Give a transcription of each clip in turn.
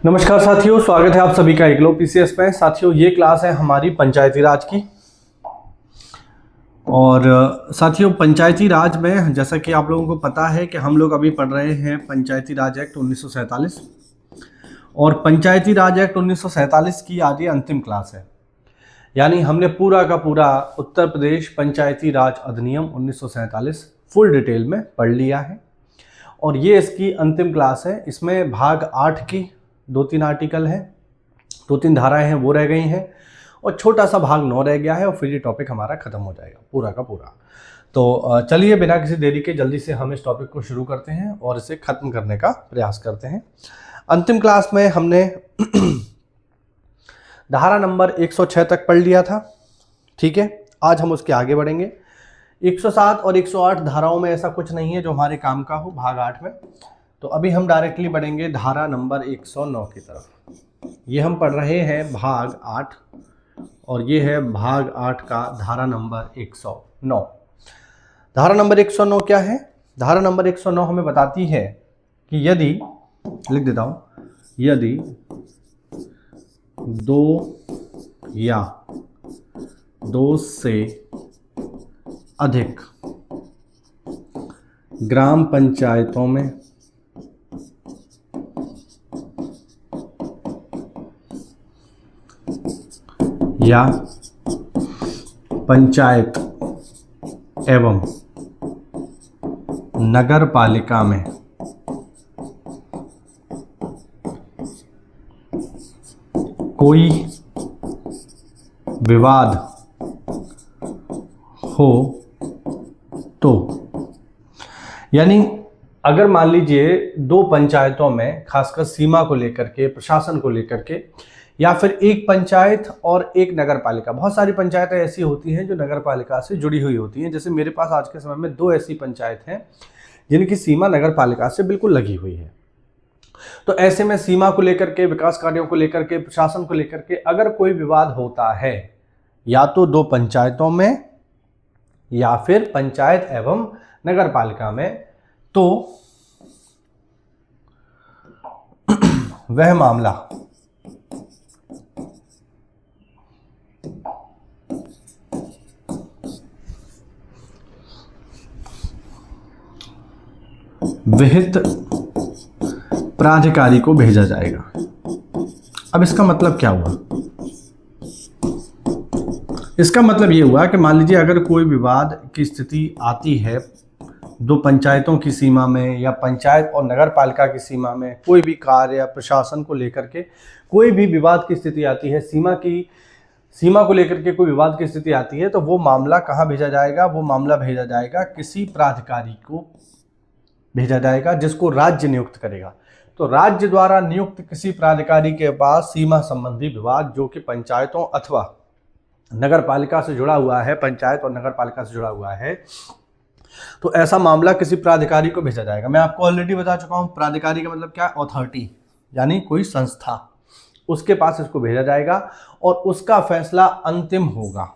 नमस्कार साथियों, स्वागत है आप सभी का एकलव्य पीसीएस में। साथियों, ये क्लास है हमारी पंचायती राज की। और साथियों, पंचायती राज में जैसा कि आप लोगों को पता है कि हम लोग अभी पढ़ रहे हैं पंचायती राज एक्ट 1947 और पंचायती राज एक्ट 1947 की आज ये अंतिम क्लास है। यानी हमने पूरा का पूरा उत्तर प्रदेश पंचायती राज अधिनियम 1947 फुल डिटेल में पढ़ लिया है और ये इसकी अंतिम क्लास है। इसमें भाग 8 की 2-3 आर्टिकल हैं, 2-3 धाराएं हैं, वो रह गई हैं और छोटा सा भाग 9 रह गया है और फिर ये टॉपिक हमारा खत्म हो जाएगा पूरा का पूरा। तो चलिए बिना किसी देरी के जल्दी से हम इस टॉपिक को शुरू करते हैं और इसे खत्म करने का प्रयास करते हैं। अंतिम क्लास में हमने धारा नंबर 106 तक पढ़ लिया था, ठीक है। आज हम उसके आगे बढ़ेंगे। 107 और 108 धाराओं में ऐसा कुछ नहीं है जो हमारे काम का हो भाग 8 में। तो अभी हम डायरेक्टली बढ़ेंगे धारा नंबर 109 की तरफ। ये हम पढ़ रहे हैं भाग 8 और ये है भाग 8 का धारा नंबर 109। धारा नंबर 109 क्या है? धारा नंबर 109 हमें बताती है कि यदि, लिख देता हूं, यदि 2 या 2 से अधिक ग्राम पंचायतों में या पंचायत एवं नगर पालिका में कोई विवाद हो तो, यानी अगर मान लीजिए 2 पंचायतों में, खासकर सीमा को लेकर के, प्रशासन को लेकर के, या फिर एक पंचायत और एक नगर पालिका, बहुत सारी पंचायतें ऐसी होती हैं जो नगर पालिका से जुड़ी हुई होती हैं। जैसे मेरे पास आज के समय में 2 ऐसी पंचायत हैं जिनकी सीमा नगर पालिका से बिल्कुल लगी हुई है। तो ऐसे में सीमा को लेकर के, विकास कार्यों को लेकर के, प्रशासन को लेकर के अगर कोई विवाद होता है, या तो 2 पंचायतों में या फिर पंचायत एवं नगर पालिका में, तो वह मामला विहित प्राधिकारी को भेजा जाएगा। अब इसका मतलब क्या हुआ? इसका मतलब ये हुआ कि मान लीजिए अगर कोई विवाद की स्थिति आती है 2 पंचायतों की सीमा में या पंचायत और नगर पालिका की सीमा में, कोई भी कार्य या प्रशासन को लेकर के कोई भी विवाद की स्थिति आती है, सीमा को लेकर के कोई विवाद की स्थिति आती है, तो वो मामला कहाँ भेजा जाएगा? वो मामला भेजा जाएगा किसी प्राधिकारी को भेजा जाएगा जिसको राज्य नियुक्त करेगा। तो राज्य द्वारा नियुक्त किसी प्राधिकारी के पास सीमा संबंधी विवाद जो कि पंचायतों अथवा नगर पालिका से जुड़ा हुआ है, पंचायत और नगर पालिका से जुड़ा हुआ है, तो ऐसा मामला किसी प्राधिकारी को भेजा जाएगा। मैं आपको ऑलरेडी बता चुका हूं, प्राधिकारी का मतलब क्या? अथॉरिटी, यानी कोई संस्था, उसके पास इसको भेजा जाएगा और उसका फैसला अंतिम होगा।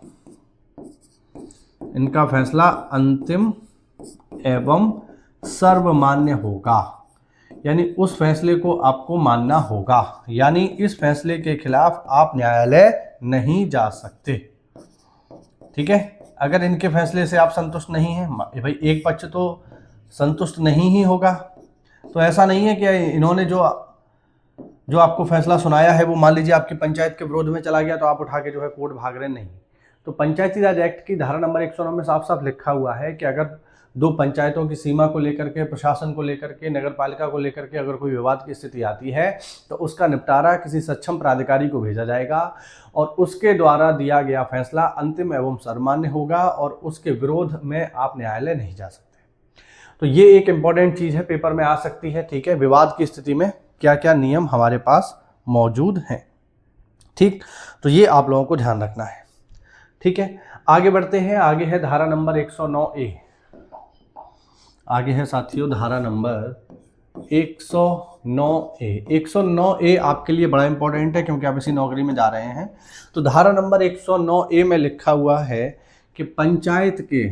इनका फैसला अंतिम एवं सर्वमान्य होगा, यानी उस फैसले को आपको मानना होगा, यानी इस फैसले के खिलाफ आप न्यायालय नहीं जा सकते, ठीक है। अगर इनके फैसले से आप संतुष्ट नहीं हैं, भाई एक पक्ष तो संतुष्ट नहीं ही होगा, तो ऐसा नहीं है कि इन्होंने जो आपको फैसला सुनाया है वो मान लीजिए आपकी पंचायत के विरोध में चला गया तो आप उठा के जो है कोर्ट भाग रहे, नहीं। तो पंचायती राज एक्ट की धारा नंबर 109 में साफ साफ लिखा हुआ है कि अगर 2 पंचायतों की सीमा को लेकर के, प्रशासन को लेकर के, नगर पालिका को लेकर के अगर कोई विवाद की स्थिति आती है तो उसका निपटारा किसी सक्षम प्राधिकारी को भेजा जाएगा और उसके द्वारा दिया गया फैसला अंतिम एवं सर्वमान्य होगा और उसके विरोध में आप न्यायालय नहीं जा सकते। तो ये एक इंपॉर्टेंट चीज़ है, पेपर में आ सकती है, ठीक है। विवाद की स्थिति में क्या क्या नियम हमारे पास मौजूद हैं, ठीक। तो ये आप लोगों को ध्यान रखना है, ठीक है। आगे बढ़ते हैं। आगे है धारा नंबर 109A। आगे है साथियों धारा नंबर 109A। 109A आपके लिए बड़ा इंपॉर्टेंट है क्योंकि आप इसी नौकरी में जा रहे हैं। तो धारा नंबर 109A में लिखा हुआ है कि पंचायत के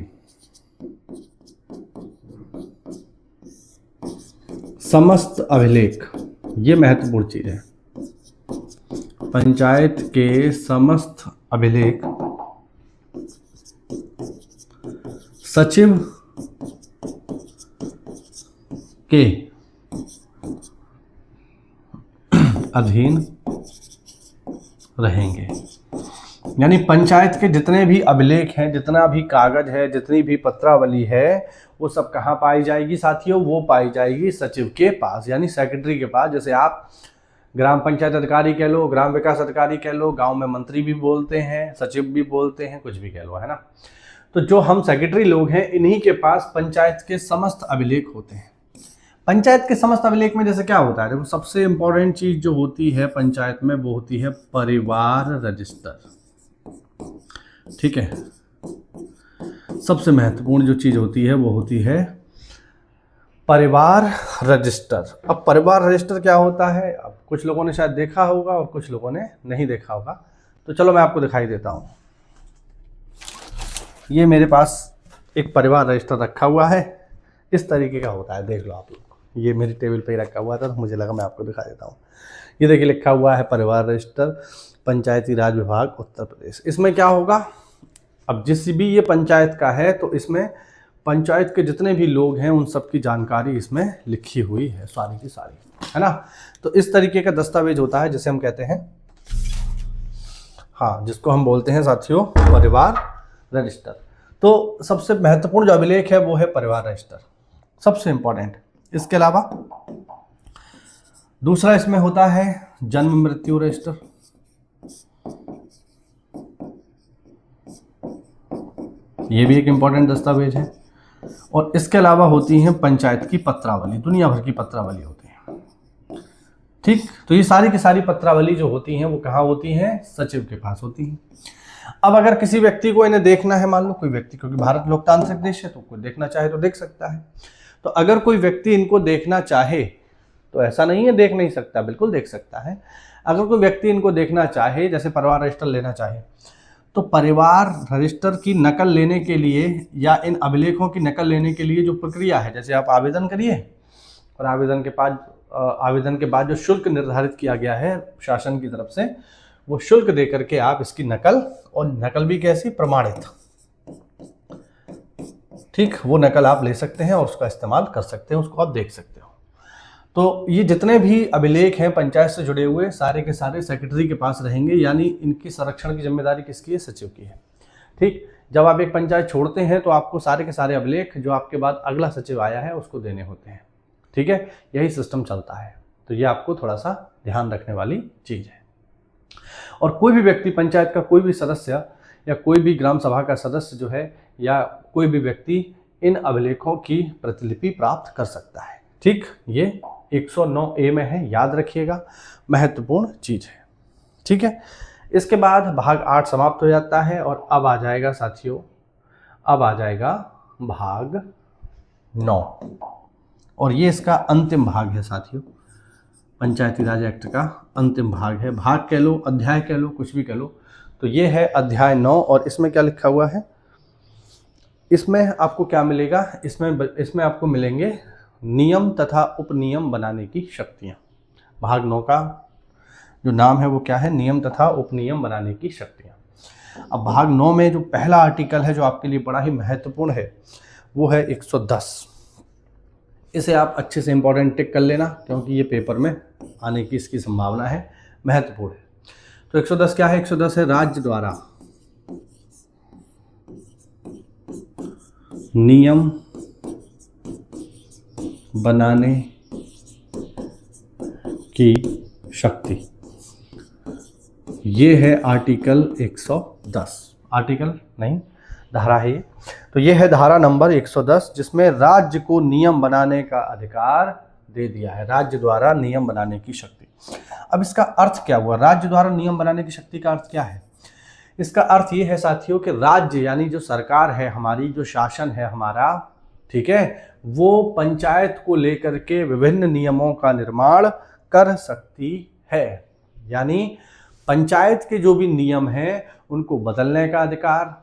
समस्त अभिलेख, ये महत्वपूर्ण चीज है, पंचायत के समस्त अभिलेख सचिव के अधीन रहेंगे। यानी पंचायत के जितने भी अभिलेख हैं, जितना भी कागज है, जितनी भी पत्रावली है, वो सब कहाँ पाई जाएगी साथियों? वो पाई जाएगी सचिव के पास, यानी सेक्रेटरी के पास। जैसे आप ग्राम पंचायत अधिकारी कह लो, ग्राम विकास अधिकारी कह लो, गांव में मंत्री भी बोलते हैं, सचिव भी बोलते हैं, कुछ भी कह लो, है ना। तो जो हम सेक्रेटरी लोग हैं, इन्हीं के पास पंचायत के समस्त अभिलेख होते हैं। पंचायत के समस्त अभिलेख में जैसे क्या होता है, देखो सबसे इंपॉर्टेंट चीज जो होती है पंचायत में वो होती है परिवार रजिस्टर। ठीक है, सबसे महत्वपूर्ण जो चीज होती है वो होती है परिवार रजिस्टर। अब परिवार रजिस्टर क्या होता है, अब कुछ लोगों ने शायद देखा होगा और कुछ लोगों ने नहीं देखा होगा, तो चलो मैं आपको दिखाई देता हूँ। ये मेरे पास एक परिवार रजिस्टर रखा हुआ है, इस तरीके का होता है, देख लो आप लोग। ये मेरी टेबल पे ही रखा हुआ था, तो मुझे लगा मैं आपको दिखा देता हूँ। ये देखिए लिखा हुआ है परिवार रजिस्टर, पंचायती राज विभाग उत्तर प्रदेश। इसमें क्या होगा, अब जिस भी ये पंचायत का है तो इसमें पंचायत के जितने भी लोग हैं उन सब की जानकारी इसमें लिखी हुई है, सारी की सारी, है ना। तो इस तरीके का दस्तावेज होता है जिसे हम कहते हैं, हाँ, जिसको हम बोलते हैं साथियों परिवार रजिस्टर। तो सबसे महत्वपूर्ण जो अभिलेख है वो है परिवार रजिस्टर, सबसे इंपॉर्टेंट। इसके अलावा दूसरा इसमें होता है जन्म मृत्यु रजिस्टर। ये भी एक इंपॉर्टेंट दस्तावेज है। और इसके अलावा होती हैं पंचायत की पत्रावली, दुनिया भर की पत्रावली होती है। ठीक, तो ये सारी की सारी पत्रावली जो होती हैं वो कहाँ होती हैं? सचिव के पास होती हैं। अब अगर किसी व्यक्ति को इन्हें देखना है, मान लो कोई व्यक्ति, क्योंकि भारत लोकतांत्रिक देश है तो कोई देखना चाहे तो देख सकता है। तो अगर कोई व्यक्ति इनको देखना चाहे तो ऐसा नहीं है देख नहीं सकता, बिल्कुल देख सकता है। अगर कोई व्यक्ति इनको देखना चाहे, जैसे परिवार रजिस्टर लेना चाहे, तो परिवार रजिस्टर की नकल लेने के लिए या इन अभिलेखों की नकल लेने के लिए जो प्रक्रिया है, जैसे आप आवेदन करिए और आवेदन के बाद जो शुल्क निर्धारित किया गया है शासन की तरफ से, वो शुल्क दे करके आप इसकी नकल, और नकल भी कैसी? प्रमाणित। ठीक, वो नकल आप ले सकते हैं और उसका इस्तेमाल कर सकते हैं, उसको आप देख सकते हो। तो ये जितने भी अभिलेख हैं पंचायत से जुड़े हुए, सारे के सारे सेक्रेटरी के पास रहेंगे, यानी इनकी संरक्षण की जिम्मेदारी किसकी है? सचिव की है। ठीक, जब आप एक पंचायत छोड़ते हैं तो आपको सारे के सारे अभिलेख जो आपके बाद अगला सचिव आया है उसको देने होते हैं। ठीक है, यही सिस्टम चलता है। तो ये आपको थोड़ा सा ध्यान रखने वाली चीज़ है। और कोई भी व्यक्ति, पंचायत का कोई भी सदस्य या कोई भी ग्राम सभा का सदस्य जो है, या कोई भी व्यक्ति इन अभिलेखों की प्रतिलिपि प्राप्त कर सकता है। ठीक, ये 109A में है, याद रखिएगा, महत्वपूर्ण चीज़ है। ठीक है, इसके बाद भाग 8 समाप्त हो जाता है और अब आ जाएगा साथियों, अब आ जाएगा भाग 9, और ये इसका अंतिम भाग है साथियों। पंचायती राज एक्ट का अंतिम भाग है, भाग कह लो, अध्याय कह लो, कुछ भी कह लो। तो ये है अध्याय 9, और इसमें क्या लिखा हुआ है? इसमें आपको क्या मिलेगा? इसमें आपको मिलेंगे नियम तथा उपनियम बनाने की शक्तियाँ। भाग 9 का जो नाम है वो क्या है? नियम तथा उपनियम बनाने की शक्तियाँ। अब भाग 9 में जो पहला आर्टिकल है जो आपके लिए बड़ा ही महत्वपूर्ण है वो है 110। इसे आप अच्छे से इंपॉर्टेंट टिक कर लेना, क्योंकि ये पेपर में आने की इसकी संभावना है, महत्वपूर्ण है। तो 110 क्या है? 110 है राज्य द्वारा नियम बनाने की शक्ति। ये है आर्टिकल 110, आर्टिकल नहीं, धारा है ये। तो ये है धारा नंबर 110, जिसमें राज्य को नियम बनाने का अधिकार दे दिया है, राज्य द्वारा नियम बनाने की शक्ति। अब इसका अर्थ क्या हुआ? राज्य द्वारा नियम बनाने की शक्ति का अर्थ क्या है? इसका अर्थ ये है साथियों कि राज्य यानी जो सरकार है हमारी, जो शासन है हमारा, ठीक है, वो पंचायत को लेकर के विभिन्न नियमों का निर्माण कर सकती है। यानी पंचायत के जो भी नियम हैं उनको बदलने का अधिकार,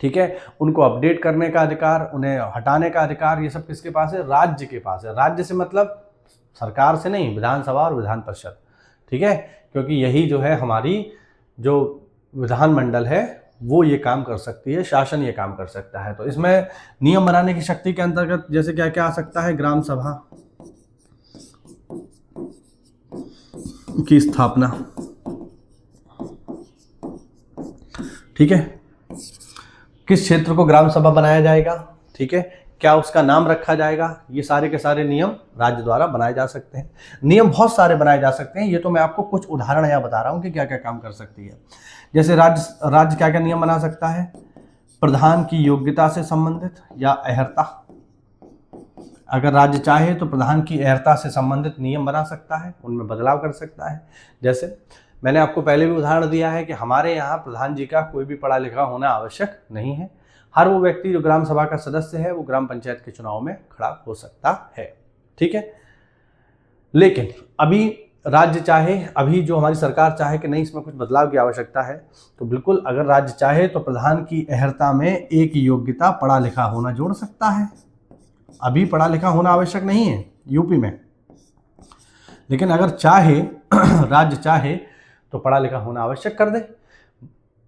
ठीक है, उनको अपडेट करने का अधिकार, उन्हें हटाने का अधिकार, ये सब किसके पास है? राज्य के पास है। राज्य से मतलब सरकार से नहीं, विधानसभा और विधान परिषद। ठीक है, क्योंकि यही जो है हमारी जो विधानमंडल है वो ये काम कर सकती है, शासन ये काम कर सकता है। तो इसमें नियम बनाने की शक्ति के अंतर्गत जैसे क्या क्या आ सकता है, ग्राम सभा की स्थापना, ठीक है, किस क्षेत्र को ग्राम सभा बनाया जाएगा, ठीक है, क्या उसका नाम रखा जाएगा, ये सारे के सारे नियम राज्य द्वारा बनाए जा सकते हैं। नियम बहुत सारे बनाए जा सकते हैं, ये तो मैं आपको कुछ उदाहरण यहाँ बता रहा हूँ कि क्या क्या काम कर सकती है। जैसे राज्य क्या क्या नियम बना सकता है, प्रधान की योग्यता से संबंधित या अहर्ता, अगर राज्य चाहे तो प्रधान की अहर्ता से संबंधित नियम बना सकता है, उनमें बदलाव कर सकता है। जैसे मैंने आपको पहले भी उदाहरण दिया है कि हमारे यहाँ प्रधान जी का कोई भी पढ़ा लिखा होना आवश्यक नहीं है, हर वो व्यक्ति जो ग्राम सभा का सदस्य है वो ग्राम पंचायत के चुनाव में खड़ा हो सकता है, ठीक है। लेकिन अभी राज्य चाहे, अभी जो हमारी सरकार चाहे कि नहीं इसमें कुछ बदलाव की आवश्यकता है, तो बिल्कुल अगर राज्य चाहे तो प्रधान की अहर्ता में एक योग्यता पढ़ा लिखा होना जोड़ सकता है। अभी पढ़ा लिखा होना आवश्यक नहीं है यूपी में, लेकिन अगर चाहे राज्य चाहे तो पढ़ा लिखा होना आवश्यक कर दे।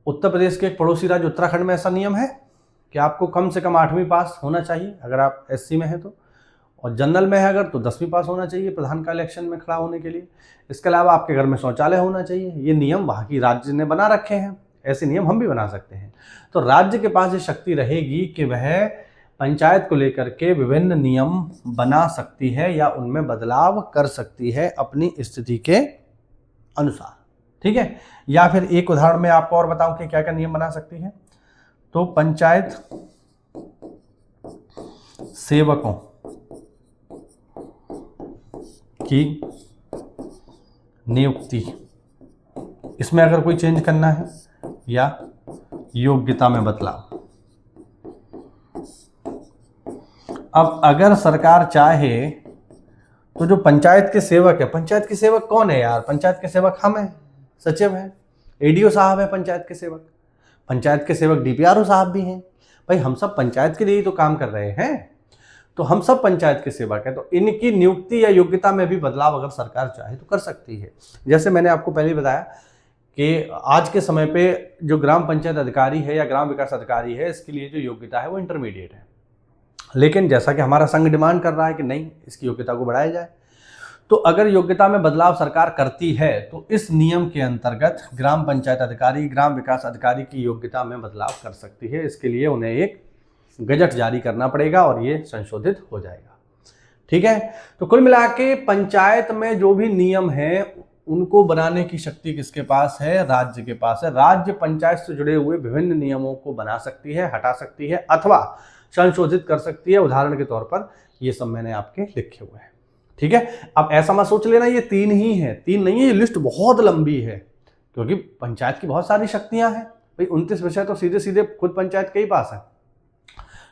उत्तर प्रदेश के एक पड़ोसी राज्य उत्तराखंड में ऐसा नियम है कि आपको कम से कम 8वीं पास होना चाहिए अगर आप एससी में हैं तो, और जनरल में है अगर तो 10वीं पास होना चाहिए प्रधान का इलेक्शन में खड़ा होने के लिए। इसके अलावा आपके घर में शौचालय होना चाहिए। ये नियम वहाँ की राज्य ने बना रखे हैं, ऐसे नियम हम भी बना सकते हैं। तो राज्य के पास ये शक्ति रहेगी कि वह पंचायत को लेकर के विभिन्न नियम बना सकती है या उनमें बदलाव कर सकती है अपनी स्थिति के अनुसार, ठीक है। या फिर एक उदाहरण में आपको और बताऊं कि क्या क्या नियम बना सकती है। तो पंचायत सेवकों की नियुक्ति, इसमें अगर कोई चेंज करना है या योग्यता में बदलाव। अब अगर सरकार चाहे तो जो पंचायत के सेवक है, पंचायत के सेवक कौन है यार, पंचायत के सेवक हम हैं, सचिव हैं, एडीओ साहब है पंचायत के सेवक, पंचायत के सेवक डीपीआरओ साहब भी हैं। भाई हम सब पंचायत के लिए ही तो काम कर रहे हैं, तो हम सब पंचायत के सेवक हैं। तो इनकी नियुक्ति या योग्यता में भी बदलाव अगर सरकार चाहे तो कर सकती है। जैसे मैंने आपको पहले ही बताया कि आज के समय पे जो ग्राम पंचायत अधिकारी है या ग्राम विकास अधिकारी है, इसके लिए जो योग्यता है वो इंटरमीडिएट है। लेकिन जैसा कि हमारा संघ डिमांड कर रहा है कि नहीं, इसकी योग्यता को बढ़ाया जाए, तो अगर योग्यता में बदलाव सरकार करती है तो इस नियम के अंतर्गत ग्राम पंचायत अधिकारी, ग्राम विकास अधिकारी की योग्यता में बदलाव कर सकती है। इसके लिए उन्हें एक गजट जारी करना पड़ेगा और ये संशोधित हो जाएगा, ठीक है। तो कुल मिला के पंचायत में जो भी नियम है उनको बनाने की शक्ति किसके पास है, राज्य के पास है। राज्य पंचायत से जुड़े हुए विभिन्न नियमों को बना सकती है, हटा सकती है अथवा संशोधित कर सकती है। उदाहरण के तौर पर ये सब मैंने आपके लिखे हुए हैं, ठीक है। अब ऐसा मत सोच लेना ये 3 ही है, 3 नहीं है, ये लिस्ट बहुत लंबी है क्योंकि पंचायत की बहुत सारी शक्तियां हैं। भाई 29 विषय तो सीधे सीधे खुद पंचायत के ही पास है,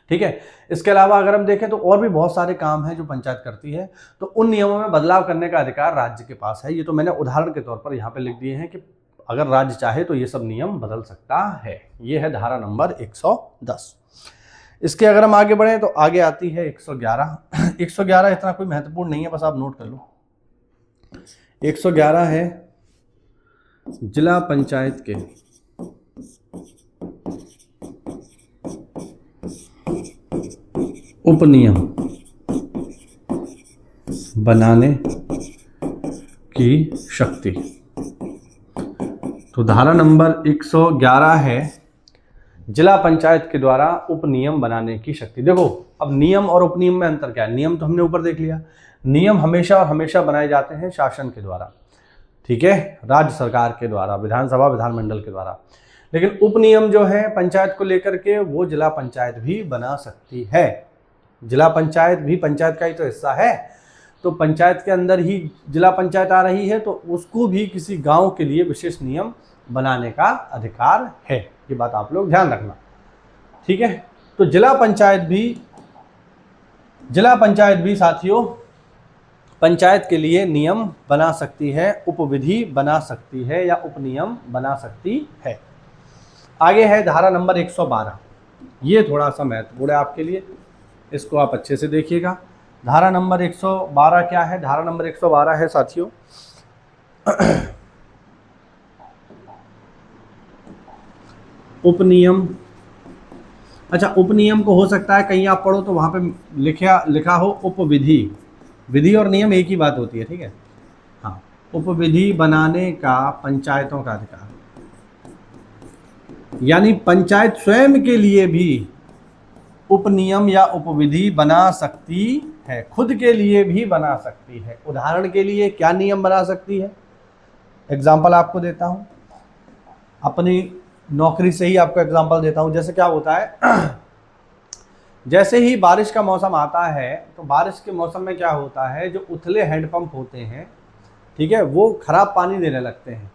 ठीक है। इसके अलावा अगर हम देखें तो और भी बहुत सारे काम हैं जो पंचायत करती है, तो उन नियमों में बदलाव करने का अधिकार राज्य के पास है। ये तो मैंने उदाहरण के तौर पर यहाँ पे लिख दिए हैं कि अगर राज्य चाहे तो ये सब नियम बदल सकता है। ये है धारा नंबर 110। इसके अगर हम आगे बढ़ें तो आगे आती है 111। 111 इतना कोई महत्वपूर्ण नहीं है, बस आप नोट कर लो। 111 है जिला पंचायत के उपनियम बनाने की शक्ति। तो धारा नंबर 111 है जिला पंचायत के द्वारा उपनियम बनाने की शक्ति। देखो अब नियम और उपनियम में अंतर क्या है। नियम तो हमने ऊपर देख लिया, नियम हमेशा और हमेशा बनाए जाते हैं शासन के द्वारा, ठीक है, राज्य सरकार के द्वारा, विधानसभा विधानमंडल के द्वारा। लेकिन उपनियम जो है पंचायत को लेकर के वो जिला पंचायत भी बना सकती है। जिला पंचायत भी पंचायत का ही तो हिस्सा है, तो पंचायत के अंदर ही जिला पंचायत आ रही है तो उसको भी किसी गांव के लिए विशेष नियम बनाने का अधिकार है। ये बात आप लोग ध्यान रखना, ठीक है। तो जिला पंचायत भी साथियों पंचायत के लिए नियम बना सकती है, उपविधि बना सकती है या उपनियम बना सकती है। आगे है धारा नंबर 112। ये थोड़ा सा महत्वपूर्ण है आपके लिए, इसको आप अच्छे से देखिएगा। धारा नंबर 112 क्या है। धारा नंबर 112 है साथियों उपनियम। अच्छा, उपनियम को हो सकता है कहीं आप पढ़ो तो वहां पे लिखा हो उपविधि। विधि और नियम एक ही बात होती है, ठीक है। हाँ, उपविधि बनाने का पंचायतों का अधिकार, यानी पंचायत स्वयं के लिए भी उपनियम या उपविधि बना सकती है, खुद के लिए भी बना सकती है। उदाहरण के लिए क्या नियम बना सकती है, एग्जाम्पल आपको देता हूं, अपनी नौकरी से ही आपको एग्जाम्पल देता हूं। जैसे क्या होता है, जैसे ही बारिश का मौसम आता है तो बारिश के मौसम में क्या होता है, जो उथले हैंडपंप होते हैं, ठीक है, वो खराब पानी देने लगते हैं,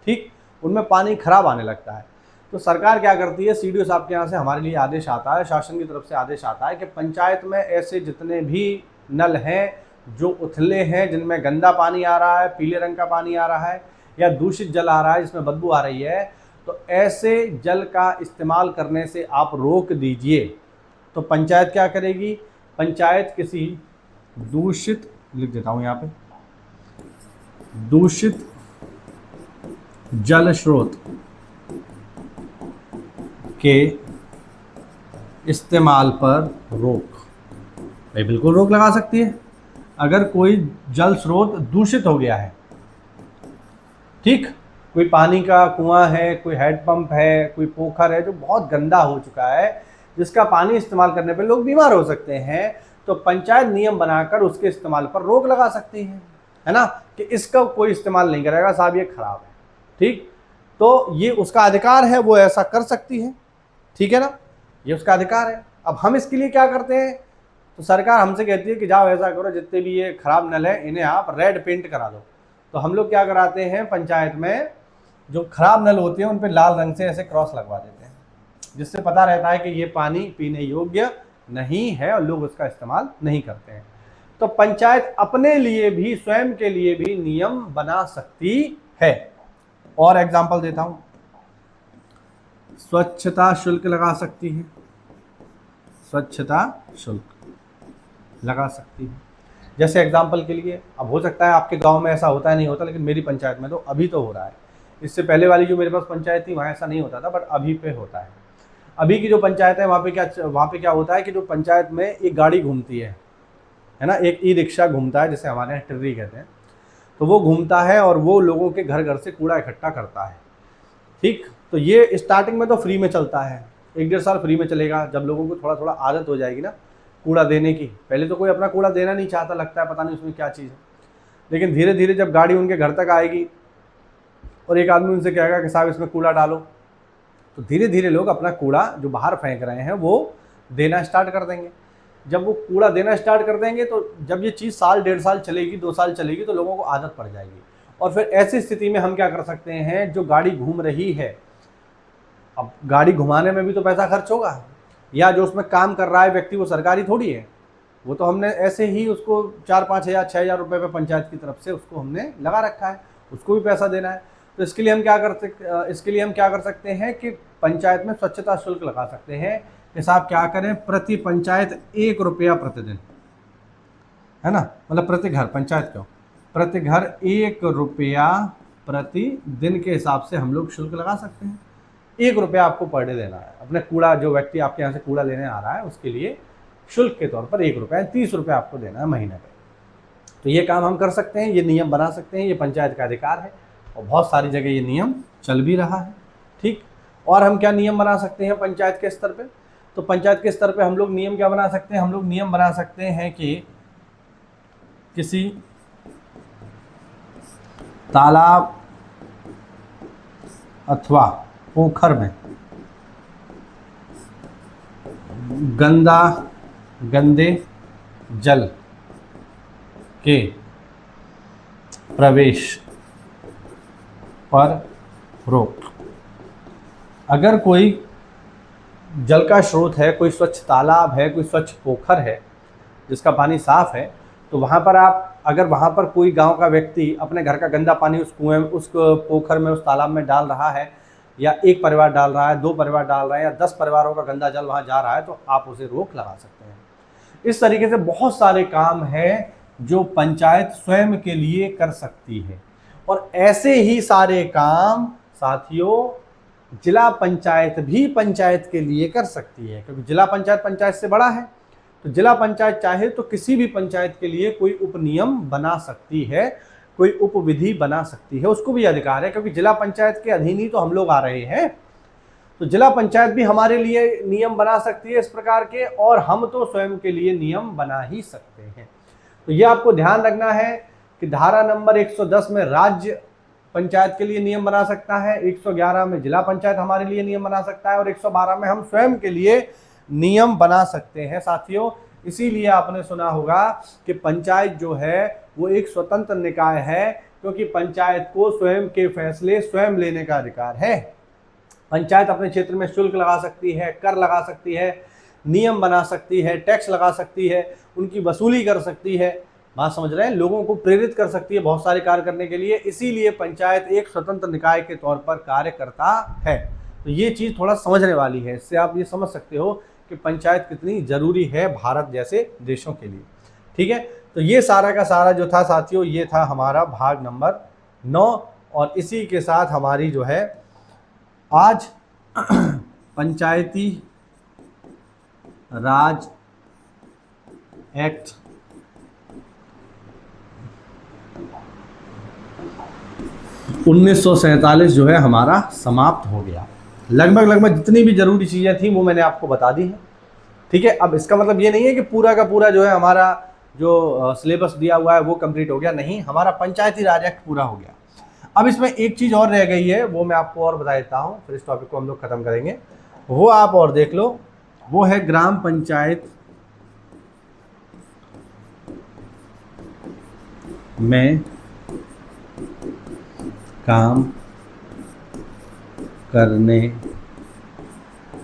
ठीक, उनमें पानी खराब आने लगता है। तो सरकार क्या करती है, सीडीओ साहब के यहाँ से हमारे लिए आदेश आता है, शासन की तरफ से आदेश आता है कि पंचायत में ऐसे जितने भी नल हैं जो उथले हैं, जिनमें गंदा पानी आ रहा है, पीले रंग का पानी आ रहा है या दूषित जल आ रहा है जिसमें बदबू आ रही है, तो ऐसे जल का इस्तेमाल करने से आप रोक दीजिए। तो पंचायत क्या करेगी, पंचायत किसी दूषित, लिख देता हूं यहाँ पे, दूषित जल स्रोत के इस्तेमाल पर रोक, भाई बिल्कुल रोक लगा सकती है। अगर कोई जल स्रोत दूषित हो गया है, ठीक, कोई पानी का कुआं है, कोई हैंडपंप है, कोई पोखर है जो बहुत गंदा हो चुका है, जिसका पानी इस्तेमाल करने पर लोग बीमार हो सकते हैं, तो पंचायत नियम बनाकर उसके इस्तेमाल पर रोक लगा सकती है ना, कि इसका कोई इस्तेमाल नहीं करेगा साहब, ये खराब है, ठीक। तो ये उसका अधिकार है, वो ऐसा कर सकती है, ठीक है ना, ये उसका अधिकार है। अब हम इसके लिए क्या करते हैं, तो सरकार हमसे कहती है कि जाओ ऐसा करो, जितने भी ये खराब नल है इन्हें आप रेड पेंट करा दो। तो हम लोग क्या कराते हैं, पंचायत में जो खराब नल होते हैं उन पर लाल रंग से ऐसे क्रॉस लगवा देते हैं, जिससे पता रहता है कि ये पानी पीने योग्य नहीं है और लोग उसका इस्तेमाल नहीं करते हैं। तो पंचायत अपने लिए भी, स्वयं के लिए भी नियम बना सकती है। और एग्जाम्पल देता हूं, स्वच्छता शुल्क लगा सकती है, स्वच्छता शुल्क लगा सकती है। जैसे एग्जाम्पल के लिए, अब हो सकता है आपके गांव में ऐसा होता है, नहीं होता, लेकिन मेरी पंचायत में तो अभी तो हो रहा है। इससे पहले वाली जो मेरे पास पंचायत थी वहाँ ऐसा नहीं होता था, बट अभी पे होता है। अभी की जो पंचायत है वहाँ पे क्या होता है कि जो पंचायत में एक गाड़ी घूमती है ना, एक ई रिक्शा घूमता है, जिसे हमारे यहाँ टिर्री कहते हैं, तो वो घूमता है और वो लोगों के घर घर से कूड़ा इकट्ठा करता है, ठीक। तो ये स्टार्टिंग में तो फ्री में चलता है, 1-1.5 साल फ्री में चलेगा, जब लोगों को थोड़ा थोड़ा आदत हो जाएगी ना कूड़ा देने की। पहले तो कोई अपना कूड़ा देना नहीं चाहता, लगता है पता नहीं उसमें क्या चीज़ है, लेकिन धीरे धीरे जब गाड़ी उनके घर तक आएगी और एक आदमी उनसे कहेगा कि साहब इसमें कूड़ा डालो, तो धीरे धीरे लोग अपना कूड़ा जो बाहर फेंक रहे हैं वो देना स्टार्ट कर देंगे। जब वो कूड़ा देना स्टार्ट कर देंगे तो जब ये चीज़ 1-1.5 साल चलेगी, 2 साल चलेगी, तो लोगों को आदत पड़ जाएगी। और फिर ऐसी स्थिति में हम क्या कर सकते हैं, जो गाड़ी घूम रही है, अब गाड़ी घुमाने में भी तो पैसा खर्च होगा, या जो उसमें काम कर रहा है व्यक्ति वो सरकारी थोड़ी है, वो तो हमने ऐसे ही उसको 4-5 हज़ार 6 हज़ार रुपये पे पंचायत की तरफ से उसको हमने लगा रखा है, उसको भी पैसा देना है। तो इसके लिए हम क्या कर सकते हैं कि पंचायत में स्वच्छता शुल्क लगा सकते हैं कि साहब क्या करें, प्रति पंचायत 1 रुपया प्रतिदिन, है ना, मतलब प्रति घर, पंचायत क्यों, प्रति घर 1 रुपया प्रतिदिन के हिसाब से हम लोग शुल्क लगा सकते हैं। 1 रुपया आपको पर डे देना है, अपने कूड़ा, जो व्यक्ति आपके यहाँ से कूड़ा लेने आ रहा है उसके लिए शुल्क के तौर पर 1 रुपया, 30 रुपये आपको देना है महीने पे। तो ये काम हम कर सकते हैं, ये नियम बना सकते हैं, ये पंचायत का अधिकार है और बहुत सारी जगह ये नियम चल भी रहा है, ठीक। और हम क्या नियम बना सकते हैं पंचायत के स्तर पे, तो पंचायत के स्तर पे हम लोग नियम क्या बना सकते हैं, हम लोग नियम बना सकते हैं कि किसी तालाब अथवा पोखर में गंदे जल के प्रवेश पर रोक। अगर कोई जल का स्रोत है, कोई स्वच्छ तालाब है, कोई स्वच्छ पोखर है जिसका पानी साफ है, तो वहाँ पर आप, अगर वहाँ पर कोई गांव का व्यक्ति अपने घर का गंदा पानी उस कुएं, उस पोखर में, उस तालाब में डाल रहा है, या एक परिवार डाल रहा है, 2 परिवार डाल रहे हैं, या 10 परिवारों का गंदा जल वहाँ जा रहा है, तो आप उसे रोक लगा सकते हैं। इस तरीके से बहुत सारे काम हैं जो पंचायत स्वयं के लिए कर सकती है। और ऐसे ही सारे काम साथियों जिला पंचायत भी पंचायत के लिए कर सकती है, क्योंकि जिला पंचायत पंचायत से बड़ा है। तो जिला पंचायत चाहे तो किसी भी पंचायत के लिए कोई उपनियम बना सकती है, कोई उपविधि बना सकती है, उसको भी अधिकार है, क्योंकि जिला पंचायत के अधीन ही तो हम लोग आ रहे हैं। तो जिला पंचायत भी हमारे लिए नियम बना सकती है इस प्रकार के, और हम तो स्वयं के लिए नियम बना ही सकते हैं। तो ये आपको ध्यान रखना है कि धारा नंबर 110 में राज्य पंचायत के लिए नियम बना सकता है, 111 में जिला पंचायत हमारे लिए नियम बना सकता है, और 112 में हम स्वयं के लिए नियम बना सकते हैं साथियों। इसीलिए आपने सुना होगा कि पंचायत जो है वो एक स्वतंत्र निकाय है, क्योंकि पंचायत को स्वयं के फैसले स्वयं लेने का अधिकार है। पंचायत अपने क्षेत्र में शुल्क लगा सकती है, कर लगा सकती है, नियम बना सकती है, टैक्स लगा सकती है, उनकी वसूली कर सकती है, बात समझ रहे हैं, लोगों को प्रेरित कर सकती है बहुत सारे कार्य करने के लिए। इसीलिए पंचायत एक स्वतंत्र निकाय के तौर पर कार्य करता है। तो ये चीज़ थोड़ा समझने वाली है, इससे आप ये समझ सकते हो कि पंचायत कितनी ज़रूरी है भारत जैसे देशों के लिए। ठीक है, तो ये सारा का सारा जो था साथियों, ये था हमारा भाग नंबर 9, और इसी के साथ हमारी जो है आज पंचायती राज एक्ट 1947 जो है हमारा समाप्त हो गया। लगभग जितनी भी जरूरी चीज़ें थी वो मैंने आपको बता दी है। ठीक है, अब इसका मतलब ये नहीं है कि पूरा का पूरा जो है हमारा जो सिलेबस दिया हुआ है वो कंप्लीट हो गया, नहीं, हमारा पंचायती राज एक्ट पूरा हो गया। अब इसमें एक चीज़ और रह गई है, वो मैं आपको और बता देता हूँ, फिर इस टॉपिक को हम लोग ख़त्म करेंगे। वो आप और देख लो, वो है ग्राम पंचायत में काम करने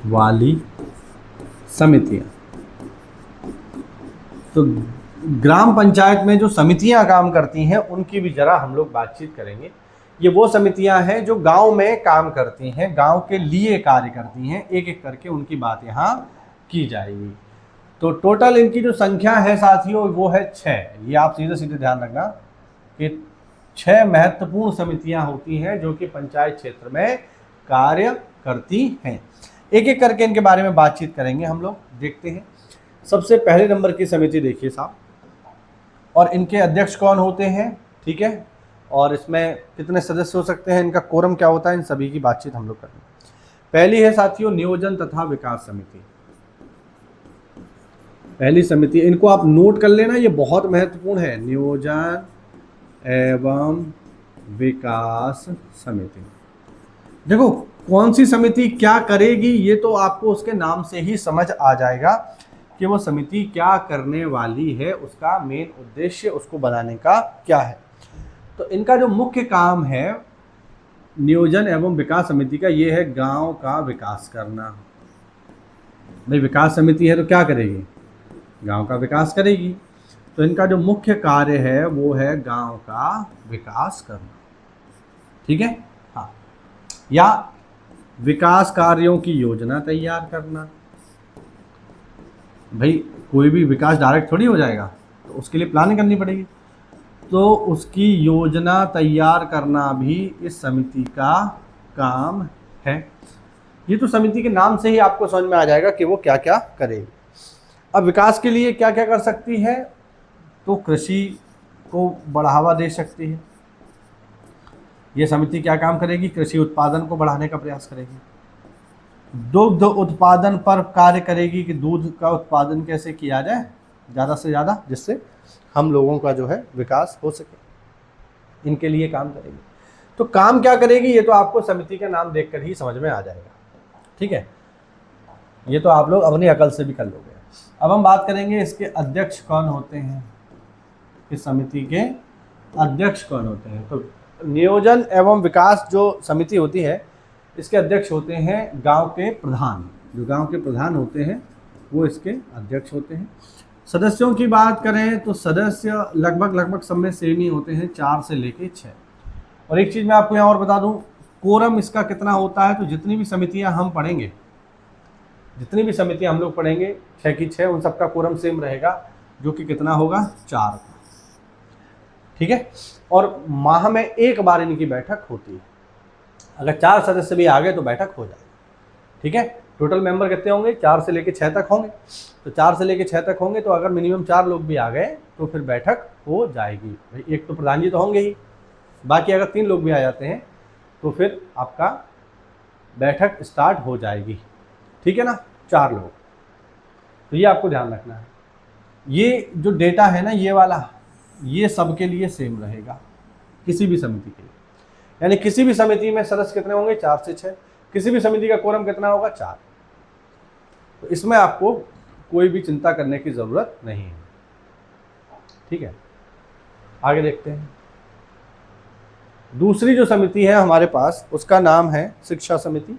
वाली समितियां। तो ग्राम पंचायत में जो समितियां काम करती हैं उनकी भी जरा हम लोग बातचीत करेंगे। ये वो समितियां हैं जो गांव में काम करती हैं, गांव के लिए कार्य करती हैं, एक एक करके उनकी बात यहाँ की जाएगी। तो टोटल इनकी जो संख्या है साथियों वो है 6। ये आप सीधे सीधे ध्यान रखना कि 6 महत्वपूर्ण समितियां होती हैं जो कि पंचायत क्षेत्र में कार्य करती हैं। एक एक करके इनके बारे में बातचीत करेंगे हम लोग, देखते हैं। सबसे पहले नंबर की समिति देखिए साहब, और इनके अध्यक्ष कौन होते हैं, ठीक है, और इसमें कितने सदस्य हो सकते हैं, इनका कोरम क्या होता है, इन सभी की बातचीत हम लोग करेंगे। पहली है साथियों नियोजन तथा विकास समिति। पहली समिति, इनको आप नोट कर लेना, ये बहुत महत्वपूर्ण है, नियोजन एवं विकास समिति। देखो कौन सी समिति क्या करेगी ये तो आपको उसके नाम से ही समझ आ जाएगा कि वो समिति क्या करने वाली है, उसका मेन उद्देश्य उसको बनाने का क्या है। तो इनका जो मुख्य काम है नियोजन एवं विकास समिति का, ये है गांव का विकास करना। भाई विकास समिति है तो क्या करेगी, गांव का विकास करेगी। तो इनका जो मुख्य कार्य है वो है गांव का विकास करना, ठीक है, हाँ, या विकास कार्यों की योजना तैयार करना। भाई कोई भी विकास डायरेक्ट थोड़ी हो जाएगा, तो उसके लिए प्लानिंग करनी पड़ेगी, तो उसकी योजना तैयार करना भी इस समिति का काम है। ये तो समिति के नाम से ही आपको समझ में आ जाएगा कि वो क्या क्या करेगी। अब विकास के लिए क्या क्या कर सकती है, तो कृषि को बढ़ावा दे सकती है। ये समिति क्या काम करेगी, कृषि उत्पादन को बढ़ाने का प्रयास करेगी। दुग्ध उत्पादन पर कार्य करेगी कि दूध का उत्पादन कैसे किया जाए ज़्यादा से ज़्यादा, जिससे हम लोगों का जो है विकास हो सके, इनके लिए काम करेगी। तो काम क्या करेगी ये तो आपको समिति का नाम देखकर ही समझ में आ जाएगा, ठीक है, ये तो आप लोग अपनी अकल से भी कर लोगे। अब हम बात करेंगे इसके अध्यक्ष कौन होते हैं, इस समिति के अध्यक्ष कौन होते हैं। तो नियोजन एवं विकास जो समिति होती है इसके अध्यक्ष होते हैं गांव के प्रधान। जो गांव के प्रधान होते हैं वो इसके अध्यक्ष होते हैं। सदस्यों की बात करें तो सदस्य लगभग सब में सेम ही होते हैं, 4 से लेके 6। और एक चीज़ मैं आपको यहाँ और बता दूँ, कोरम इसका कितना होता है, तो जितनी भी समितियाँ हम पढ़ेंगे, जितनी भी समितियाँ हम लोग पढ़ेंगे 6 की 6, उन सबका कोरम सेम रहेगा, जो कि कितना होगा, 4 का, ठीक है। और माह में एक बार इनकी बैठक होती है। अगर 4 सदस्य भी आ गए तो बैठक हो जाएगी, ठीक है। टोटल मेंबर कितने होंगे, 4 से लेके 6 तक होंगे। तो 4 से लेके 6 तक होंगे, तो अगर मिनिमम 4 लोग भी आ गए तो फिर बैठक हो जाएगी। भाई एक तो प्रधान जी तो होंगे ही, बाकी अगर 3 लोग भी आ जाते हैं तो फिर आपका बैठक स्टार्ट हो जाएगी, ठीक है ना। 4 लोग, तो ये आपको ध्यान रखना है। ये जो डेटा है ना, ये वाला, ये सबके लिए सेम रहेगा, किसी भी समिति के लिए। यानी किसी भी समिति में सदस्य कितने होंगे, 4 से 6। किसी भी समिति का कोरम कितना होगा, 4। तो इसमें आपको कोई भी चिंता करने की जरूरत नहीं है, ठीक है। आगे देखते हैं। दूसरी जो समिति है हमारे पास, उसका नाम है शिक्षा समिति।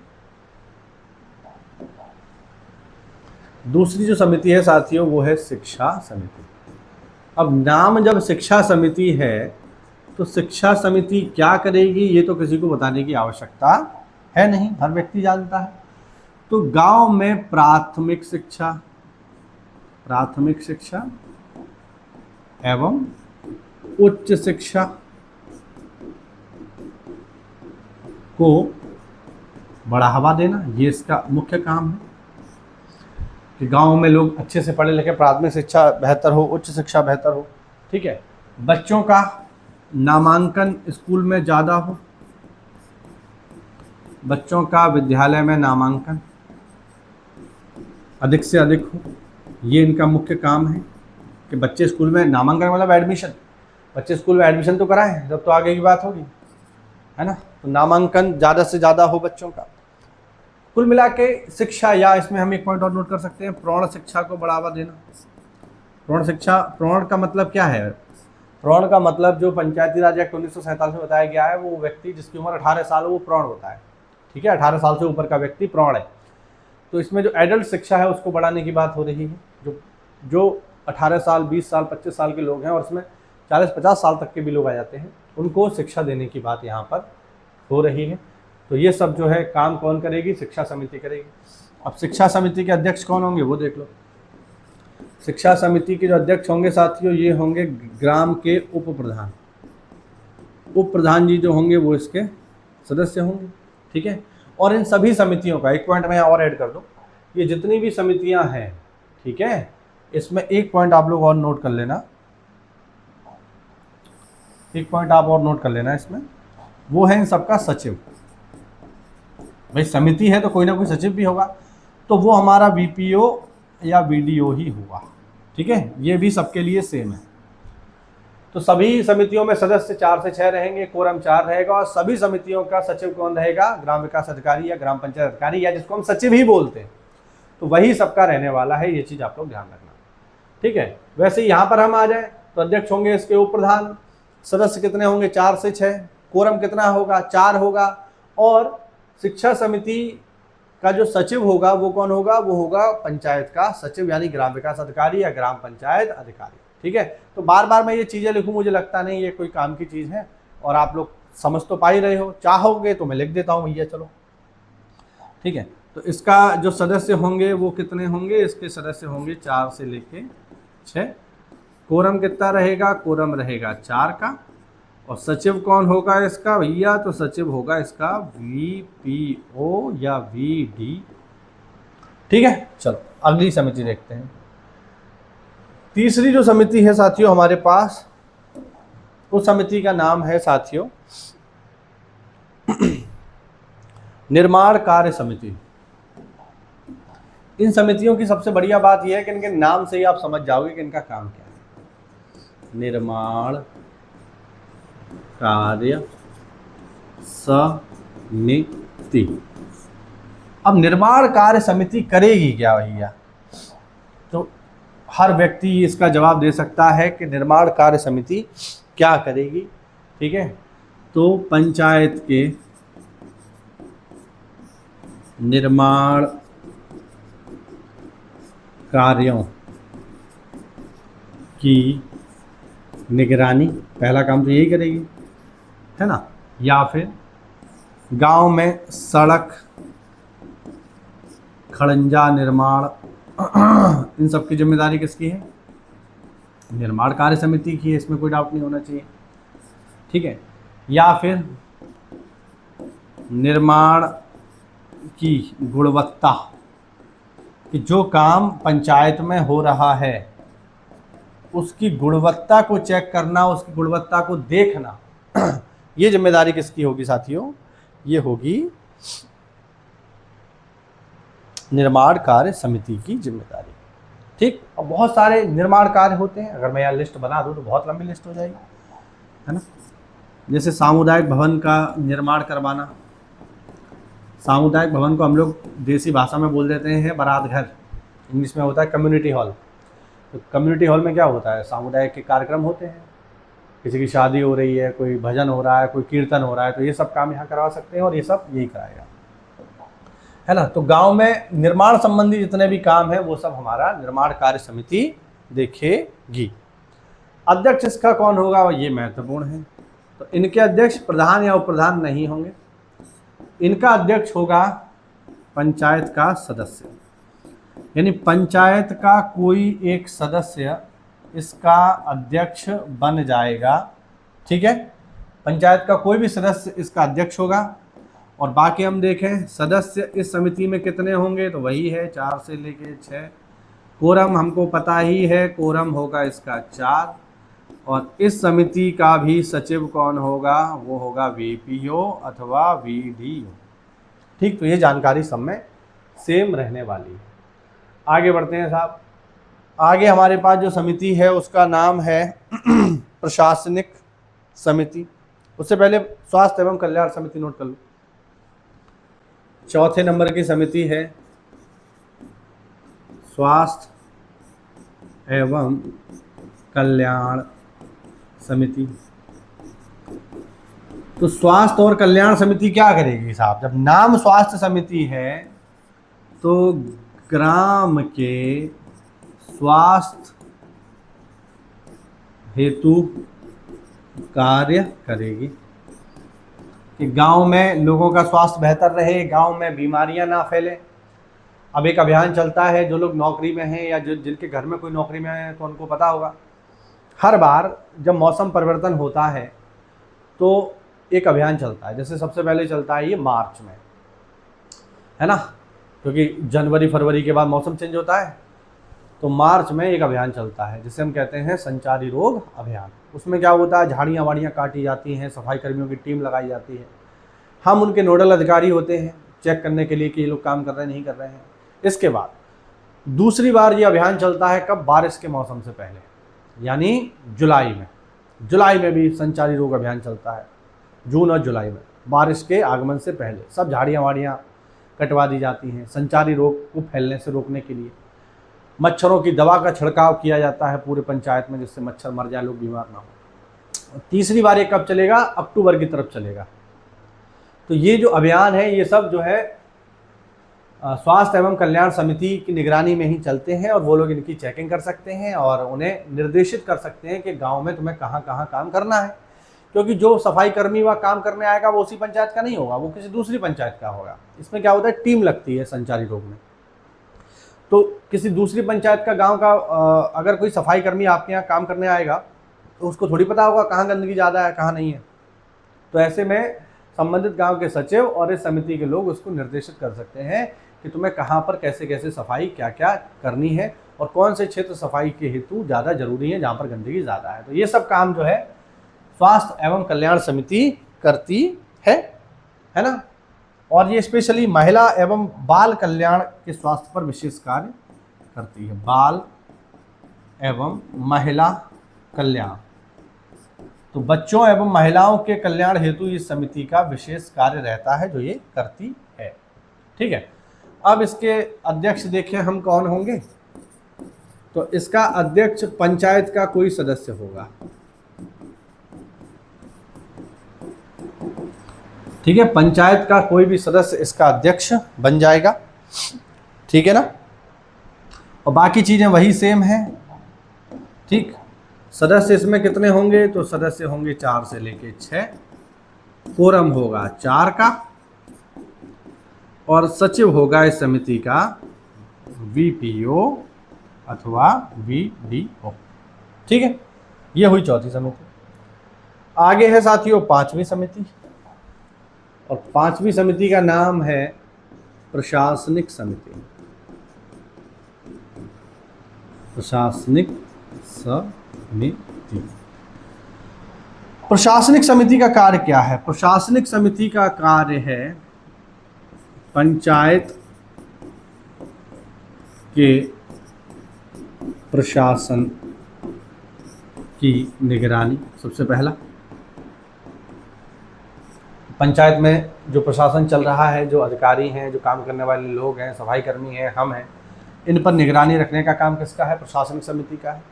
दूसरी जो समिति है साथियों, वो है शिक्षा समिति। अब नाम जब शिक्षा समिति है तो शिक्षा समिति क्या करेगी, ये तो किसी को बताने की आवश्यकता है नहीं, हर व्यक्ति जानता है। तो गांव में प्राथमिक शिक्षा एवं उच्च शिक्षा को बढ़ावा देना, ये इसका मुख्य काम है कि गांव में लोग अच्छे से पढ़े लिखे, प्राथमिक शिक्षा बेहतर हो, उच्च शिक्षा बेहतर हो, ठीक है। बच्चों का नामांकन स्कूल में ज़्यादा हो, बच्चों का विद्यालय में नामांकन अधिक से अधिक हो, ये इनका मुख्य काम है कि बच्चे स्कूल में नामांकन मतलब एडमिशन, बच्चे स्कूल में एडमिशन तो कराएं, जब तो आगे की बात होगी, है ना। तो नामांकन ज़्यादा से ज़्यादा हो बच्चों का। कुल मिला के शिक्षा, या इसमें हम एक पॉइंट और नोट कर सकते हैं, प्रौढ़ शिक्षा को बढ़ावा देना। प्रौढ़ शिक्षा, प्रौढ़ का मतलब क्या है, प्रौढ़ का मतलब जो पंचायती राज एक्ट 1947 में बताया गया है, वो व्यक्ति जिसकी उम्र 18 साल हो वो प्रौढ़ होता है, ठीक है। 18 साल से ऊपर का व्यक्ति प्रौढ़ है। तो इसमें जो एडल्ट शिक्षा है उसको बढ़ाने की बात हो रही है। जो 18 साल, 20 साल, 25 साल के लोग हैं, और उसमें 40-50 साल तक के भी लोग आ जाते हैं, उनको शिक्षा देने की बात यहाँ पर हो रही है। तो ये सब जो है काम कौन करेगी, शिक्षा समिति करेगी। अब शिक्षा समिति के अध्यक्ष कौन होंगे वो देख लो। शिक्षा समिति के जो अध्यक्ष होंगे साथियों, ये होंगे ग्राम के उप प्रधान। उप प्रधान जी जो होंगे वो इसके सदस्य होंगे, ठीक है। और इन सभी समितियों का एक पॉइंट मैं और ऐड कर दूं, ये जितनी भी समितियां हैं, ठीक है, इसमें एक पॉइंट आप लोग और नोट कर लेना, एक पॉइंट आप और नोट कर लेना इसमें, वो है इन सबका सचिव। भाई समिति है तो कोई ना कोई सचिव भी होगा, तो वो हमारा वीपीओ या वीडीओ ही होगा, ठीक है। ये भी सबके लिए सेम है। तो सभी समितियों में सदस्य 4 से 6 रहेंगे, कोरम 4 रहेगा, और सभी समितियों का सचिव कौन रहेगा, ग्राम विकास अधिकारी या ग्राम पंचायत अधिकारी, या जिसको हम सचिव ही बोलते हैं, तो वही सबका रहने वाला है। ये चीज़ आप लोग ध्यान रखना, ठीक है। वैसे यहाँ पर हम आ जाए तो अध्यक्ष होंगे इसके उप प्रधान, सदस्य कितने होंगे, 4 से 6, कोरम कितना होगा, 4 होगा, और शिक्षा समिति का जो सचिव होगा वो कौन होगा, वो होगा पंचायत का सचिव, यानी ग्राम विकास अधिकारी या ग्राम पंचायत अधिकारी, ठीक है। तो बार बार मैं ये चीज़ें लिखूं, मुझे लगता नहीं ये कोई काम की चीज़ है, और आप लोग समझ तो पा ही रहे हो। चाहोगे तो मैं लिख देता हूँ भैया, चलो, ठीक है। तो इसका जो सदस्य होंगे वो कितने होंगे, इसके सदस्य होंगे 4 से लेके 6। कोरम कितना रहेगा, कोरम रहेगा 4 का, और सचिव कौन होगा इसका भैया, तो सचिव होगा इसका वीपीओ या वीडी, ठीक है। चलो अगली समिति देखते हैं। तीसरी जो समिति है साथियों हमारे पास, उस समिति का नाम है साथियों निर्माण कार्य समिति। इन समितियों की सबसे बढ़िया बात यह है कि इनके नाम से ही आप समझ जाओगे कि इनका काम क्या है। निर्माण कार्य समिति। अब निर्माण कार्य समिति करेगी क्या भैया, तो हर व्यक्ति इसका जवाब दे सकता है कि निर्माण कार्य समिति क्या करेगी, ठीक है। तो पंचायत के निर्माण कार्यों की निगरानी, पहला काम तो यही करेगी, है ना। या फिर गांव में सड़क, खड़ंजा निर्माण, इन सब की जिम्मेदारी किसकी है, निर्माण कार्य समिति की है, इसमें कोई डाउट नहीं होना चाहिए। ठीक है, या फिर निर्माण की गुणवत्ता, कि जो काम पंचायत में हो रहा है उसकी गुणवत्ता को चेक करना, उसकी गुणवत्ता को देखना, ये जिम्मेदारी किसकी होगी साथियों? ये होगी निर्माण कार्य समिति की जिम्मेदारी। ठीक, और बहुत सारे निर्माण कार्य होते हैं, अगर मैं यहाँ लिस्ट बना दूँ तो बहुत लंबी लिस्ट हो जाएगी, है ना। जैसे सामुदायिक भवन का निर्माण करवाना। सामुदायिक भवन को हम लोग देसी भाषा में बोल देते हैं बारात घर, इंग्लिश में होता है कम्युनिटी हॉल। तो कम्युनिटी हॉल में क्या होता है? सामुदायिक के कार्यक्रम होते हैं, किसी की शादी हो रही है, कोई भजन हो रहा है, कोई कीर्तन हो रहा है, तो ये सब काम यहाँ करवा सकते हैं और ये सब यही कराएगा, है ना। तो गांव में निर्माण संबंधी जितने भी काम है वो सब हमारा निर्माण कार्य समिति देखेगी। अध्यक्ष इसका कौन होगा, ये महत्वपूर्ण है। तो इनके अध्यक्ष प्रधान या उपप्रधान नहीं होंगे, इनका अध्यक्ष होगा पंचायत का सदस्य, यानी पंचायत का कोई एक सदस्य इसका अध्यक्ष बन जाएगा। ठीक है, पंचायत का कोई भी सदस्य इसका अध्यक्ष होगा। और बाकी हम देखें सदस्य इस समिति में कितने होंगे, तो वही है 4 से लेके 6। कोरम हमको पता ही है, कोरम होगा इसका 4। और इस समिति का भी सचिव कौन होगा, वो होगा वीपीओ अथवा वीडीओ। ठीक, तो ये जानकारी सब में सेम रहने वाली है। आगे बढ़ते हैं साहब। आगे हमारे पास जो समिति है उसका नाम है प्रशासनिक समिति। उससे पहले स्वास्थ्य एवं कल्याण समिति नोट कर लो। चौथे नंबर की समिति है स्वास्थ्य एवं कल्याण समिति। तो स्वास्थ्य और कल्याण समिति क्या करेगी साहब? जब नाम स्वास्थ्य समिति है तो ग्राम के स्वास्थ्य हेतु कार्य करेगी, कि गांव में लोगों का स्वास्थ्य बेहतर रहे, गांव में बीमारियां ना फैले। अब एक अभियान चलता है, जो लोग नौकरी में हैं या जो जिनके घर में कोई नौकरी में है तो उनको पता होगा, हर बार जब मौसम परिवर्तन होता है तो एक अभियान चलता है। जैसे सबसे पहले चलता है ये मार्च में, है ना, क्योंकि जनवरी फरवरी के बाद मौसम चेंज होता है, तो मार्च में एक अभियान चलता है जिसे हम कहते हैं संचारी रोग अभियान। उसमें क्या होता है, झाड़ियाँ वाड़ियाँ काटी जाती हैं, सफाई कर्मियों की टीम लगाई जाती है, हम उनके नोडल अधिकारी होते हैं चेक करने के लिए कि ये लोग काम कर रहे हैं नहीं कर रहे हैं। इसके बाद दूसरी बार ये अभियान चलता है कब? बारिश के मौसम से पहले, यानी जुलाई में। जुलाई में भी संचारी रोग अभियान चलता है, जून और जुलाई में, बारिश के आगमन से पहले सब झाड़ियाँ वाड़ियाँ कटवा दी जाती हैं संचारी रोग को फैलने से रोकने के लिए। मच्छरों की दवा का छिड़काव किया जाता है पूरे पंचायत में, जिससे मच्छर मर जाए, लोग बीमार ना हो। तीसरी बार ये कब चलेगा? अक्टूबर की तरफ चलेगा। तो ये जो अभियान है ये सब जो है स्वास्थ्य एवं कल्याण समिति की निगरानी में ही चलते हैं, और वो लोग इनकी चेकिंग कर सकते हैं और उन्हें निर्देशित कर सकते हैं कि गांव में तुम्हें कहाँ कहाँ काम करना है। क्योंकि जो सफाई कर्मी वह काम करने आएगा वो उसी पंचायत का नहीं होगा, वो किसी दूसरी पंचायत का होगा। इसमें क्या होता है, टीम लगती है संचारी रोग में। तो किसी दूसरी पंचायत का गांव का अगर कोई सफाई कर्मी आपके यहाँ काम करने आएगा तो उसको थोड़ी पता होगा कहाँ गंदगी ज़्यादा है कहाँ नहीं है। तो ऐसे में संबंधित गांव के सचिव और इस समिति के लोग उसको निर्देशित कर सकते हैं कि तुम्हें कहाँ पर कैसे कैसे सफाई क्या क्या करनी है और कौन से क्षेत्र सफाई के हेतु ज़्यादा जरूरी है, जहाँ पर गंदगी ज़्यादा है। तो ये सब काम जो है स्वास्थ्य एवं कल्याण समिति करती है ना। और ये स्पेशली महिला एवं बाल कल्याण के स्वास्थ्य पर विशेष कार्य करती है। बाल एवं महिला कल्याण, तो बच्चों एवं महिलाओं के कल्याण हेतु इस समिति का विशेष कार्य रहता है जो ये करती है। ठीक है, अब इसके अध्यक्ष देखें हम कौन होंगे। तो इसका अध्यक्ष पंचायत का कोई सदस्य होगा। ठीक है, पंचायत का कोई भी सदस्य इसका अध्यक्ष बन जाएगा। ठीक है ना, और बाकी चीजें वही सेम है। ठीक, सदस्य इसमें कितने होंगे? तो सदस्य होंगे 4 से लेके 6। कोरम होगा 4 का, और सचिव होगा इस समिति का वीपीओ अथवा वीडीओ। ठीक है, ये हुई चौथी समिति। आगे है साथियों पांचवी समिति, और पांचवी समिति का नाम है प्रशासनिक समिति। प्रशासनिक समिति। प्रशासनिक समिति का कार्य क्या है? प्रशासनिक समिति का कार्य है पंचायत के प्रशासन की निगरानी। सबसे पहला, पंचायत में जो प्रशासन चल रहा है, जो अधिकारी हैं, जो काम करने वाले लोग हैं, सफाई कर्मी हैं, हम हैं, इन पर निगरानी रखने का काम किसका है? प्रशासनिक समिति का है।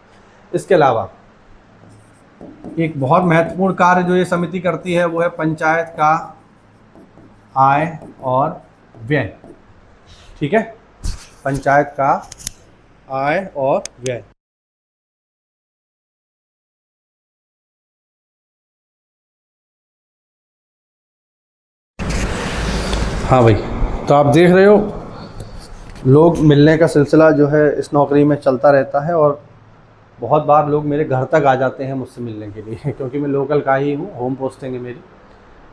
इसके अलावा एक बहुत महत्वपूर्ण कार्य जो ये समिति करती है वो है पंचायत का आय और व्यय। ठीक है, पंचायत का आय और व्यय। हाँ भाई, तो आप देख रहे हो लोग मिलने का सिलसिला जो है इस नौकरी में चलता रहता है, और बहुत बार लोग मेरे घर तक आ जाते हैं मुझसे मिलने के लिए, क्योंकि मैं लोकल का ही हूँ, होम पोस्टिंग है मेरी,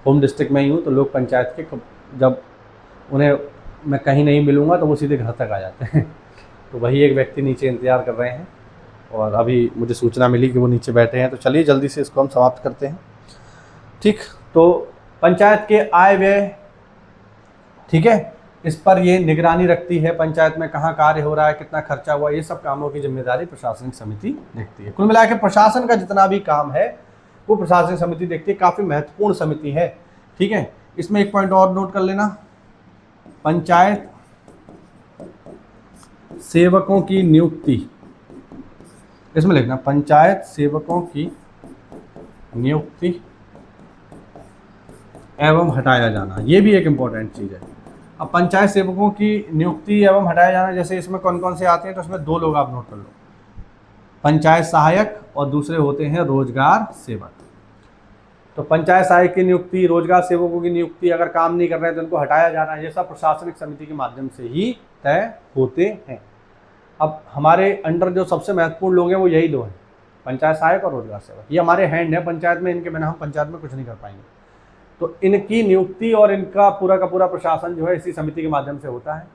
होम डिस्ट्रिक्ट में ही हूँ। तो लोग पंचायत के जब उन्हें मैं कहीं नहीं मिलूँगा तो वो सीधे घर तक आ जाते हैं। तो वही एक व्यक्ति नीचे इंतज़ार कर रहे हैं, और अभी मुझे सूचना मिली कि वो नीचे बैठे हैं, तो चलिए जल्दी से इसको हम समाप्त करते हैं। ठीक, तो पंचायत के आय व्यय, ठीक है, इस पर ये निगरानी रखती है, पंचायत में कहाँ कार्य हो रहा है, कितना खर्चा हुआ, ये सब कामों की जिम्मेदारी प्रशासनिक समिति देखती है। कुल मिलाकर प्रशासन का जितना भी काम है वो प्रशासनिक समिति देखती है। काफ़ी महत्वपूर्ण समिति है। ठीक है, इसमें एक पॉइंट और नोट कर लेना, पंचायत सेवकों की नियुक्ति, इसमें लिखना पंचायत सेवकों की नियुक्ति एवं हटाया जाना, ये भी एक इम्पोर्टेंट चीज़ है। अब पंचायत सेवकों की नियुक्ति एवं हटाया जाना, जैसे इसमें कौन कौन से आते हैं, तो इसमें दो लोग आप नोट कर लो, पंचायत सहायक और दूसरे होते हैं रोजगार सेवक। तो पंचायत सहायक की नियुक्ति, रोजगार सेवकों की नियुक्ति, अगर काम नहीं कर रहे हैं तो उनको हटाया जाना, ये सब प्रशासनिक समिति के माध्यम से ही तय होते हैं। अब हमारे अंडर जो सबसे महत्वपूर्ण लोग हैं वो यही दो हैं, पंचायत सहायक और रोजगार सेवक। ये हमारे हैंड है पंचायत में, इनके बिना हम पंचायत में कुछ नहीं कर पाएंगे। तो इनकी नियुक्ति और इनका पूरा का पूरा प्रशासन जो है इसी समिति के माध्यम से होता है।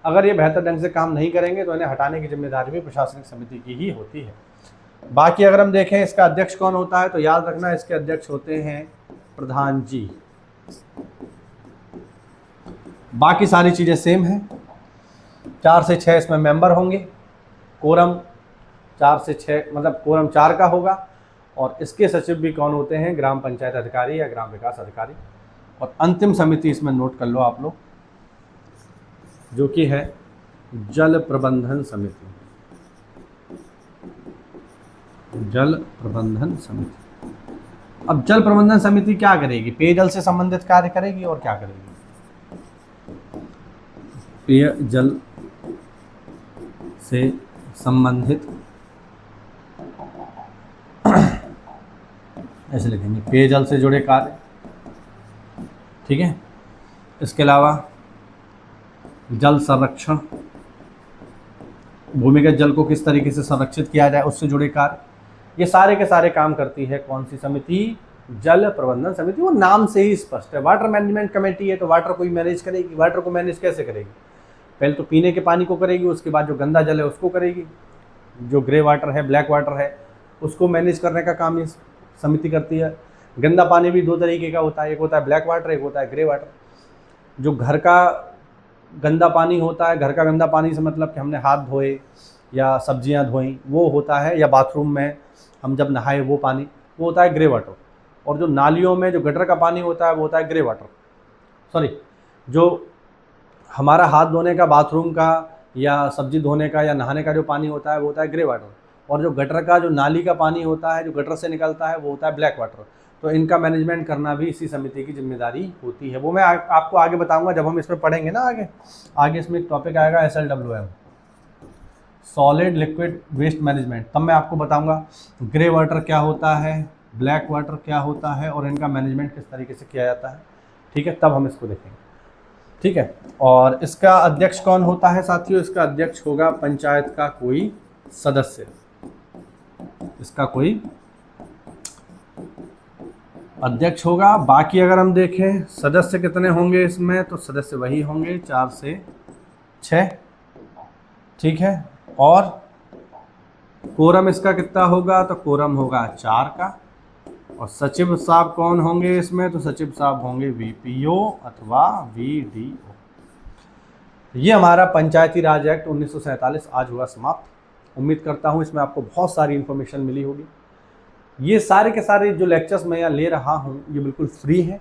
अगर ये बेहतर ढंग से काम नहीं करेंगे तो इन्हें हटाने की जिम्मेदारी भी प्रशासनिक समिति की ही होती है। बाकी अगर हम देखें इसका अध्यक्ष कौन होता है, तो याद रखना इसके अध्यक्ष होते हैं प्रधान जी। बाकी सारी चीज़ें सेम हैं, 4 से 6 इसमें मेंबर होंगे, कोरम 4 से 6 मतलब कोरम 4 का होगा, और इसके सचिव भी कौन होते हैं? ग्राम पंचायत अधिकारी या ग्राम विकास अधिकारी। और अंतिम समिति इसमें नोट कर लो आप लोग, जो कि है जल प्रबंधन समिति। जल प्रबंधन समिति। अब जल प्रबंधन समिति क्या करेगी? पेयजल से संबंधित कार्य करेगी, और क्या करेगी? पेयजल से संबंधित, ऐसे लिखेंगे, पेयजल से जुड़े कार्य। ठीक है, इसके अलावा जल संरक्षण, भूमिगत जल को किस तरीके से संरक्षित किया जाए, उससे जुड़े कार्य, ये सारे के सारे काम करती है कौन सी समिति? जल प्रबंधन समिति। वो नाम से ही स्पष्ट है, वाटर मैनेजमेंट कमेटी है, तो वाटर को ही मैनेज करेगी। वाटर को मैनेज कैसे करेगी? पहले तो पीने के पानी को करेगी, उसके बाद जो गंदा जल है उसको करेगी, जो ग्रे वाटर है, ब्लैक वाटर है, उसको मैनेज करने का काम इस समिति करती है। गंदा पानी भी दो तरीके का होता है, एक होता है ब्लैक वाटर, एक होता है ग्रे वाटर। जो घर का गंदा पानी होता है, घर का गंदा पानी से मतलब कि हमने हाथ धोए या सब्जियां धोई, वो होता है, या बाथरूम में हम जब नहाए वो पानी, वो होता है ग्रे वाटर। और जो नालियों में जो गटर का पानी होता है वो होता है ग्रे वाटर, सॉरी, जो हमारा हाथ धोने का, बाथरूम का या सब्जी धोने का या नहाने का जो पानी होता है वो होता है ग्रे वाटर। और जो गटर का, जो नाली का पानी होता है, जो गटर से निकलता है, वो होता है ब्लैक वाटर। तो इनका मैनेजमेंट करना भी इसी समिति की जिम्मेदारी होती है। वो मैं आपको आगे बताऊंगा जब हम इसमें पढ़ेंगे ना, आगे इसमें एक टॉपिक आएगा SLWM, solid liquid waste management, तब मैं आपको बताऊंगा ग्रे वाटर क्या होता है, ब्लैक वाटर क्या होता है, और इनका मैनेजमेंट किस तरीके से किया जाता है। ठीक है, तब हम इसको देखेंगे। ठीक है, और इसका अध्यक्ष कौन होता है साथियों? इसका अध्यक्ष होगा पंचायत का कोई सदस्य, इसका कोई अध्यक्ष होगा। बाकी अगर हम देखें सदस्य कितने होंगे इसमें, तो सदस्य वही होंगे 4 से 6, ठीक है। और कोरम इसका कितना होगा, तो कोरम होगा 4 का। और सचिव साहब कौन होंगे इसमें, तो सचिव साहब होंगे वीपीओ अथवा वीडीओ। ये हमारा पंचायती राज एक्ट 1947 आज हुआ समाप्त। उम्मीद करता हूँ इसमें आपको बहुत सारी इन्फॉर्मेशन मिली होगी। ये सारे के सारे जो लेक्चर्स मैं यहाँ ले रहा हूँ ये बिल्कुल फ्री है,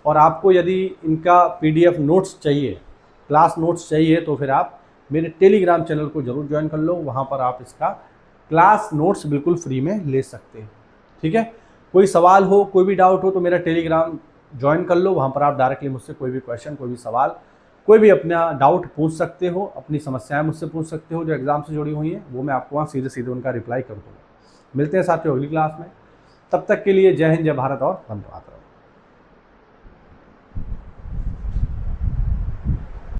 और आपको यदि इनका पीडीएफ नोट्स चाहिए, क्लास नोट्स चाहिए, तो फिर आप मेरे टेलीग्राम चैनल को ज़रूर ज्वाइन कर लो। वहाँ पर आप इसका क्लास नोट्स बिल्कुल फ्री में ले सकते हैं, ठीक है। कोई सवाल हो, कोई भी डाउट हो, तो मेरा टेलीग्राम ज्वाइन कर लो। वहाँ पर आप डायरेक्टली मुझसे कोई भी क्वेश्चन, कोई भी सवाल, कोई भी अपना डाउट पूछ सकते हो, अपनी समस्याएं मुझसे पूछ सकते हो जो एग्ज़ाम से जुड़ी हुई हैं, वो मैं आपको वहाँ सीधे सीधे उनका रिप्लाई कर दूँगा। मिलते हैं साथियों अगली क्लास में। तब तक के लिए जय हिंद, जय भारत और वंदे मातरम।